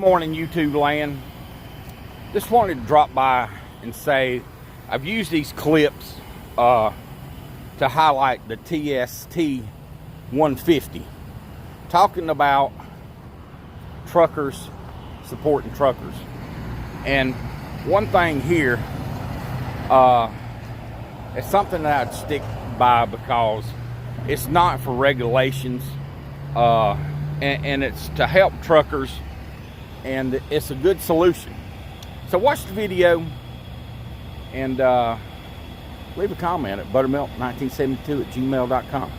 morning, YouTube land. Just wanted to drop by and say I've used these clips to highlight the TST 150, talking about truckers supporting truckers. And one thing here, it's something that I'd stick by because it's not for regulations, and it's to help truckers, and it's a good solution. So watch the video and leave a comment at buttermilk1972@gmail.com.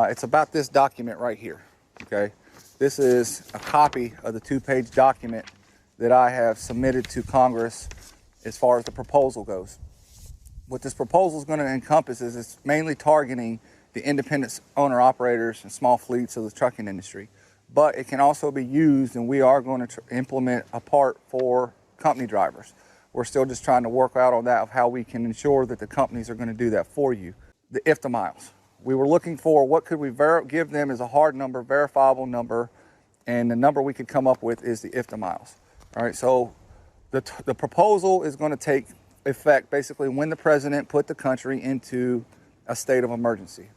It's about this document right here, okay? This is a copy of the 2-page document that I have submitted to Congress as far as the proposal goes. What this proposal is going to encompass is it's mainly targeting the independent owner-operators and small fleets of the trucking industry. But it can also be used, and we are going to implement a part for company drivers. We're still just trying to work out on that of how we can ensure that the companies are going to do that for you. The IFTA miles. We were looking for what could we give them as a hard number, verifiable number, and the number we could come up with is the IFTA miles. All right, so the proposal is going to take effect basically when the president put the country into a state of emergency.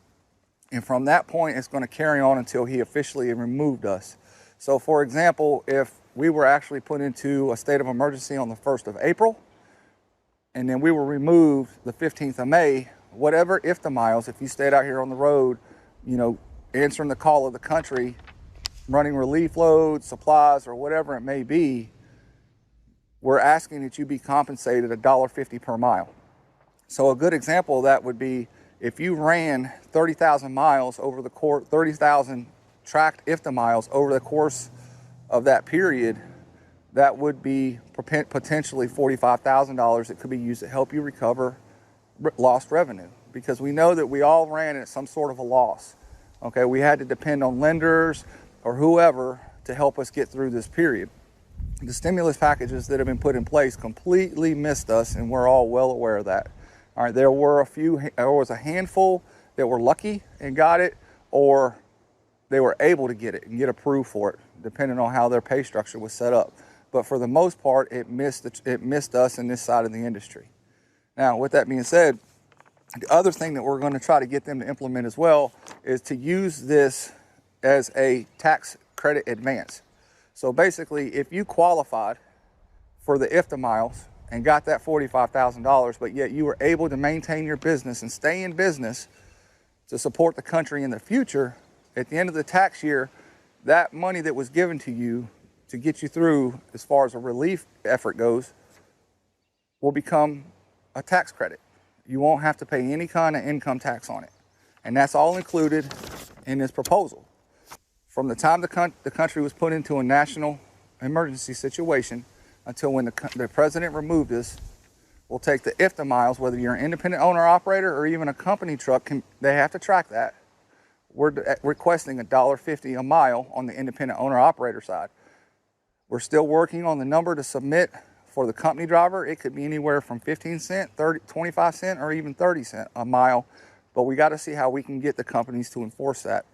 And from that point, it's going to carry on until he officially removed us. So for example, if we were actually put into a state of emergency on the 1st of April, and then we were removed the 15th of May, whatever IFTA miles, if you stayed out here on the road, you know, answering the call of the country, running relief loads, supplies, or whatever it may be, we're asking that you be compensated $1.50 per mile. So a good example of that would be if you ran 30,000 miles over the course, 30,000 tracked IFTA miles over the course of that period, that would be potentially $45,000 that could be used to help you recover lost revenue, because we know that we all ran at some sort of a loss. Okay, we had to depend on lenders or whoever to help us get through this period. The stimulus packages that have been put in place completely missed us, and we're all well aware of that. All right, there was a handful that were lucky and got it, or they were able to get it and get approved for it, depending on how their pay structure was set up. But for the most part, it missed us in this side of the industry. Now, with that being said, the other thing that we're going to try to get them to implement as well is to use this as a tax credit advance. So basically, if you qualified for the IFTA miles and got that $45,000, but yet you were able to maintain your business and stay in business to support the country in the future, at the end of the tax year, that money that was given to you to get you through as far as a relief effort goes will become a tax credit. You won't have to pay any kind of income tax on it. And that's all included in this proposal. From the time the country was put into a national emergency situation until when the president removed us, we'll take the IFTA miles, whether you're an independent owner operator or even a company truck, they have to track that. We're requesting $1.50 a mile on the independent owner operator side. We're still working on the number to submit for the company driver. It could be anywhere from 15 cents, 25 cents, or even 30 cents a mile. But we got to see how we can get the companies to enforce that,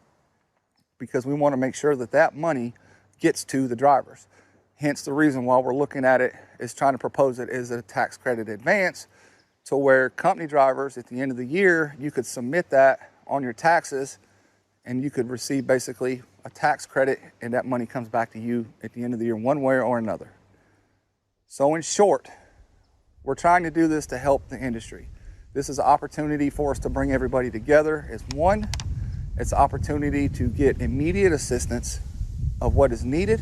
because we want to make sure that that money gets to the drivers. Hence the reason why we're looking at it is trying to propose it as a tax credit advance, to where company drivers at the end of the year, you could submit that on your taxes and you could receive basically a tax credit, and that money comes back to you at the end of the year one way or another. So in short, we're trying to do this to help the industry. This is an opportunity for us to bring everybody together as one. It's an opportunity to get immediate assistance of what is needed,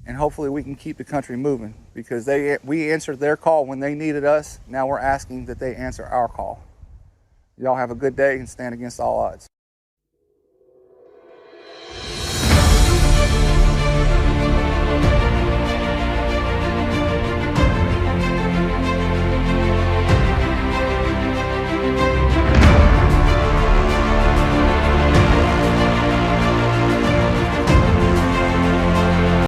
and hopefully we can keep the country moving, because we answered their call when they needed us. Now we're asking that they answer our call. Y'all have a good day and stand against all odds.